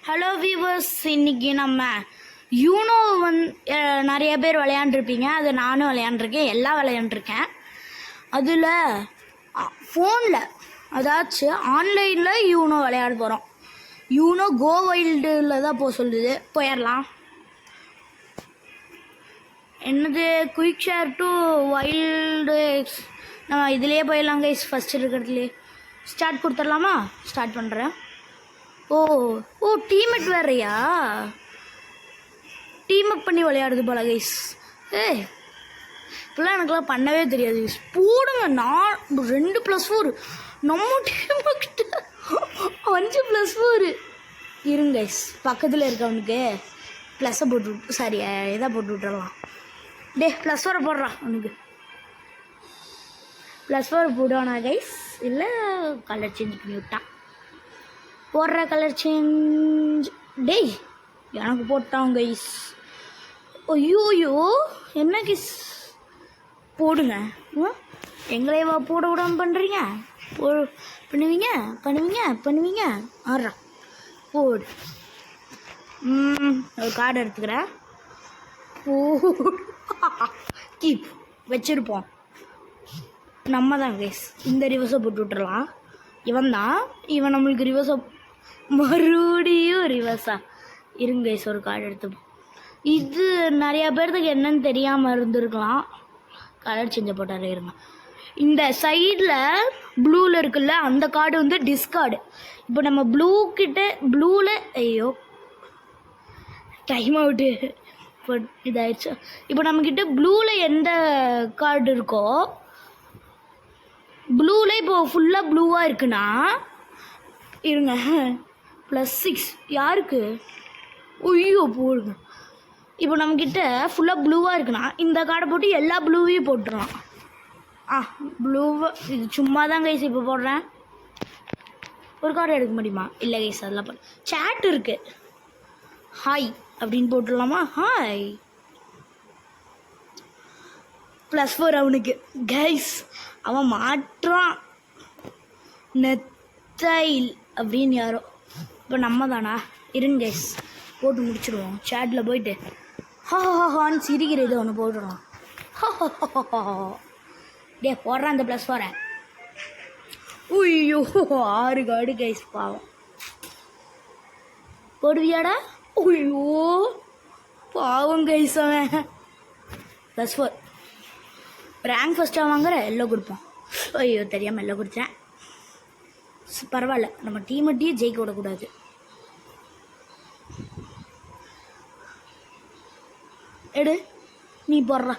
Hello viewers, இன்னைக்கு நம்ம you know நிறைய பேர் விளையாண்டுருப்பீங்க. அது நானும் விளையாண்டுருக்கேன், எல்லாம் விளையாண்டுருக்கேன். அதில் ஃபோனில் அதாச்சும் ஆன்லைனில் யூனோ விளையாட போகிறோம். யூனோ கோ வைல்டில் தான் போக சொல்லுது. போயிடலாம். என்னது குயிக் ஷேர் டு வைல்டு, நம்ம இதிலே போயிடலாம் கைஸ். ஃபஸ்ட் இருக்கிறதுலே ஸ்டார்ட் கொடுத்துடலாமா? ஸ்டார்ட் பண்ணுறேன். ஓ ஓ டீம்மேட் வேறையா? டீம் அப் பண்ணி விளையாடுது போல கைஸ். இப்பெல்லாம் எனக்குலாம் பண்ணவே தெரியாது கைஸ். போடுங்க, நான் 2+4 நம்ம டீமுக்கிட்ட 5+4 இருங்க கைஸ். பக்கத்தில் இருக்கவனுக்கு ப்ளஸ்ஸை போட்டு சாரி எதை போட்டு விட்டுறலாம். +4 போடுறான் அவனுக்கு. +4 போடுவானா கைஸ்? இல்லை கலர் சேஞ்ச் பண்ணி விட்டான். போடுற கலர் சேஞ்ச் எனக்கு போட்டான் கைஸ். ஐயோயோ என்ன கைஸ் போடுங்க. எங்களையவா போட விடாமல் பண்ணுறீங்க? பண்ணுவீங்க பண்ணுவீங்க பண்ணுவீங்க. ஆடுறா போடு. ஒரு கார்டு எடுத்துக்கிறேன். கீப் வச்சுருப்போம். நம்ம தான் கைஸ். இந்த ரிவர்ஸை போட்டு விட்டுறலாம். இவன் நம்மளுக்கு ரிவர்ஸை மறுபடியும் ரிவர்ஸா இருங்க கைஸ். ஒரு கார்டு எடுத்துப்போம். இது நிறையா பேர்த்துக்கு என்னன்னு தெரியாமல் இருந்திருக்கலாம். கலர் சேஞ்ச போட்டாலே இருங்க. இந்த சைடில் ப்ளூவில் இருக்குல்ல, அந்த கார்டு வந்து டிஸ்கார்டு. இப்போ நம்ம ப்ளூவில் ஐயோ டைம் அவுட்டு இப்போ இதாகிடுச்சு. இப்போ நம்மக்கிட்ட ப்ளூவில் எந்த கார்டு இருக்கோ, ப்ளூவில் இப்போது ஃபுல்லாக ப்ளூவாக இருக்குன்னா இருங்க. +6 யாருக்கு? ஐயோ போடுங்க. இப்போ நம்மக்கிட்ட ஃபுல்லாக ப்ளூவாக இருக்குன்னா இந்த கார்டை போட்டு எல்லா ப்ளூவையும் போட்டுருவோம். ப்ளூவை இது சும்மா தான் கைஸ் இப்போ போடுறேன். ஒரு கார்டு எடுக்க முடியுமா? இல்லை கைஸ், அதெல்லாம் போட சேட் இருக்குது. ஹாய் அப்படின்னு போட்டுடலாமா? ஹாய். +4 அவனுக்கு கைஸ். அவன் மாற்றான். நெத்தைல் அப்படின்னு யாரோ. இப்போ நம்ம தானா? இருங்க கைஸ், போட்டு முடிச்சுடுவோம். சேட்டில் போயிட்டு ஹான்னு சிரிக்கிறது ஒன்று போட்டுடலாம். போடுறான் அந்த +4. ஐயோ 6 கார்டு கைஸ். பாவம். போடுவியாடா? ஐயோ பாவம் கைஸ். அவன் +4 ரேங்க் ஃபஸ்ட்டாக வாங்குற எல்லோ கொடுப்போம். ஐயோ தெரியாமல் எல்லோ கொடுத்தேன். பரவாயில்ல, நம்ம டீமையே ஜெயிக்க விடக்கூடாது. எடு நீ போடுற.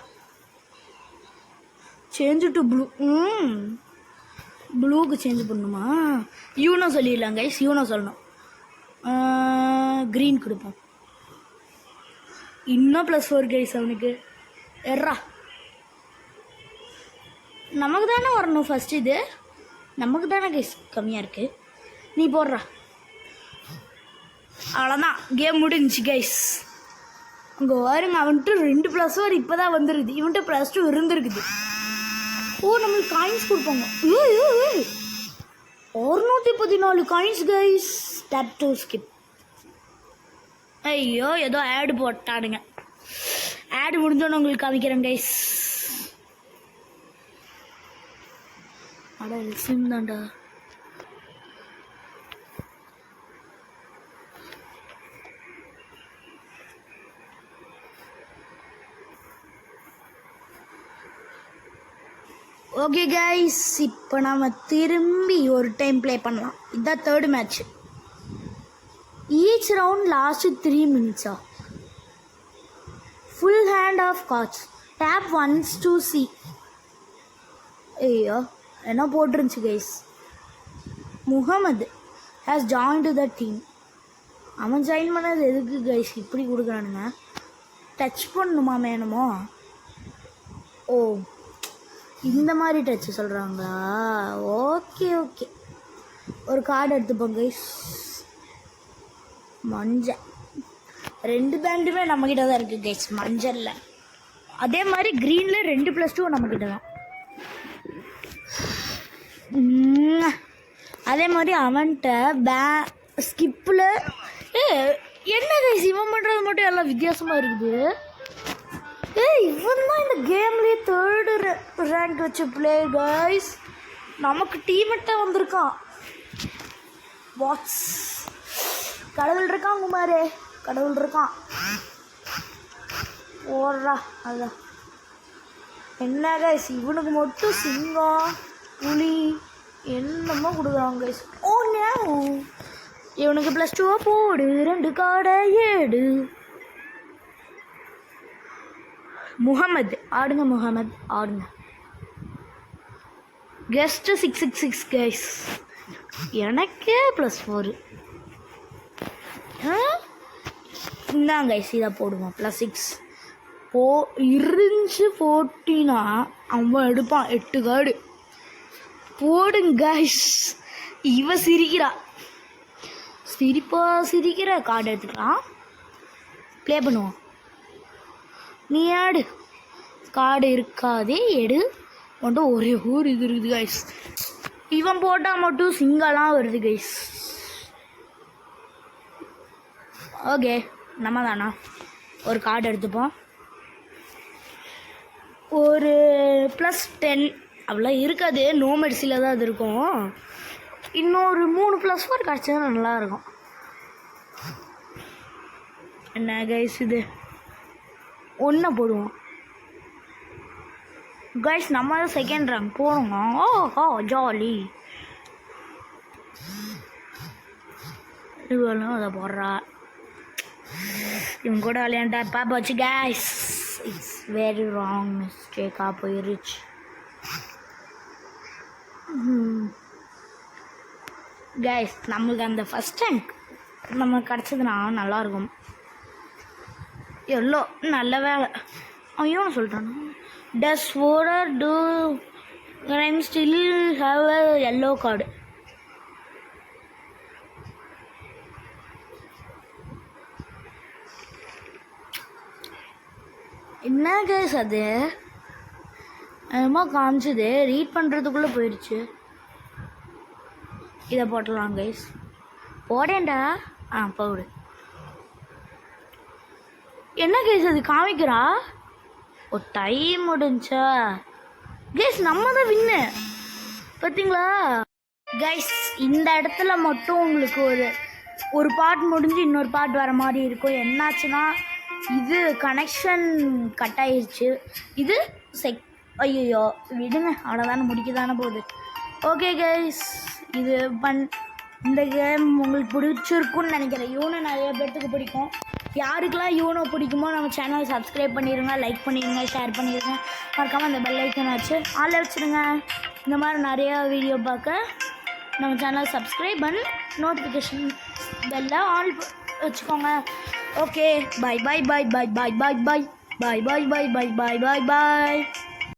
Change to blue. ப்ளூக்கு சேஞ்ச் பண்ணணுமா? யூனோ சொல்லிடலாம் கைஸ். யூனோ சொல்லணும். க்ரீன் கொடுப்போம். இன்னும் +4 கைஸ் அவனுக்கு. எர்ரா நமக்கு தானே வரணும் ஃபஸ்ட். இது நமக்கு தானே கைஸ் கம்மியாக இருக்குது. நீ போடுறா. அவ்வளோதான், கேம் முடிஞ்சிச்சு கைஸ். அங்கே வாருங்க, அவன்ட்டு 2+4 இப்போ தான் வந்துருக்குது. இவன்ட்டு +2 இருந்துருக்குது. ஓ நம்மளுக்கு காயின்ஸ் கொடுப்பாங்க. 614 coins guys. Tape to skip. ஐயோ ஏதோ ஆடு போட்டானுங்க. ஆடு முடிஞ்சோன்னு உங்களுக்கு காமிக்கிறேன் கைஸ். அட சிம் தான்டா. ஓகே கைஸ், இப்போ நம்ம திரும்பி ஒரு டைம் ப்ளே பண்ணலாம். இதுதான் 3rd match. Each round last 3 மினிட்ஸா? Full hand of cards. Tap once to see. ஐயோ என்ன போட்டுருந்துச்சு guys. Muhammad has joined the team. அவன் ஜாயின் பண்ணது எதுக்கு கைஸ் இப்படி கொடுக்குறானுங்க? டச் பண்ணணுமா வேணுமோ? ஓ இந்த மாதிரி டச்சு சொல்கிறாங்களா? Okay okay. ஒரு கார்டு எடுத்துப்போம் கைஸ். மஞ்சள் 2 பேண்டுமே நம்மக்கிட்ட தான் இருக்குது கைஸ். மஞ்சளில் அதே மாதிரி க்ரீனில் 2+2 நம்மக்கிட்ட தான். அதே மாதிரி அவன்கிட்ட ஸ்கிப்பில் மட்டும் எல்லாம் வித்தியாசமாக இருக்குது. இவன் தான் இந்த கேம்லேயே 3rd ரேங்க் வச்ச பிளேயர் கைஸ். நமக்கு டீமெட்டாக வந்திருக்கான். வாட்ஸ் கடவுள் இருக்கான் குமாரே, கடவுள் இருக்கான். ஓடுறா அதான் என்ன கைஸ், இவனுக்கு மட்டும் சிங்கம் புலி என்னமோ கொடுக்குறாங்க கைஸ். ஓ நோ, இவனுக்கு +2 போடு, 2 காடை ஏடு. முகமது ஆடுங்க, முகமது ஆடுங்க. Guest 666 guys. எனக்கே +4. இந்தாங்க கைஸ், இதை போடுவோம். +6 இருந்துச்சு 14 அவன் எடுப்பான் 8 கார்டு போடுங்க கைஸ். இவ சிரிக்கிறா, சிரிக்கிற கார்டு எடுத்துக்கலாம். ப்ளே பண்ணுவோம். நீ ஆடு, கார்டு இருக்காதே எடு. மட்டும் ஒரே இது இருக்குது கைஸ். இவன் போட்டால் மட்டும் சிங்கெல்லாம் வருது கைஸ். ஓகே, நம்ம தானா ஒரு கார்டு எடுத்துப்போம். ஒரு +10 அவ்வளோ இருக்காது, நோ மெடிசியில் தான் அது இருக்கும். இன்னொரு 3 +4 கிடச்சா நல்லாயிருக்கும். என்ன கைஸ், இது 1 போடுவோம் கைஸ். நம்ம தான் 2nd ரேங்க் போடுங்க. ஓஹோ ஜாலி. இவ்வளோ அதை போடுறா. இவங்க கூட விளையாண்டா பாப்பாச்சு கைஸ். இட்ஸ் வெரி ராங் மிஸ்டேக்காக போயிருச்சு. கைஸ் நம்மளுக்கு அந்த ஃபஸ்ட் ரேங்க் நமக்கு கிடச்சதுன்னா நல்லாயிருக்கும். எவ்வளோ நல்ல வேலை. ஐயோ நான் சொல்லிட்டான். Does other two rhyme still have a yellow card. என்ன கைஸ் அது என்னமோ காமிச்சது, ரீட் பண்ணுறதுக்குள்ளே போயிடுச்சு. இதை போட்டலாம் கைஸ். போடேன்டா. போடு. என்ன கைஸ் அது காமிக்கிறா? ஒரு டைம் முடிஞ்சா கைஸ், நம்ம தான் வின்னு பார்த்தீங்களா கைஸ். இந்த இடத்துல மட்டும் உங்களுக்கு ஒரு பார்ட் முடிஞ்சு இன்னொரு பார்ட் வர மாதிரி இருக்கும். என்னாச்சுன்னா இது கனெக்ஷன் கட் ஆயிடுச்சு. இது ஐயோ விடுங்க, அவ்வளோதானே, முடிக்க தானே போகுது. ஓகே கைஸ், இது இந்த கேம் உங்களுக்கு பிடிச்சிருக்குன்னு நினைக்கிறேன். யூனோ நிறைய பேர்த்துக்கு பிடிக்கும். யாருக்கெல்லாம் யூனோ பிடிக்குமோ நம்ம சேனலை சப்ஸ்கிரைப் பண்ணிடுங்க, லைக் பண்ணிடுங்க, ஷேர் பண்ணிடுங்க. மறக்காமல் அந்த பெல் ஐக்கன் ஆளில் வச்சுருங்க. இந்த மாதிரி நிறையா வீடியோ பார்க்க நம்ம சேனலை சப்ஸ்கிரைப் பண்ணி நோட்டிஃபிகேஷன் பெல்ல ஆல் வச்சுக்கோங்க. Okay, bye bye bye bye bye bye bye bye bye bye bye bye bye by.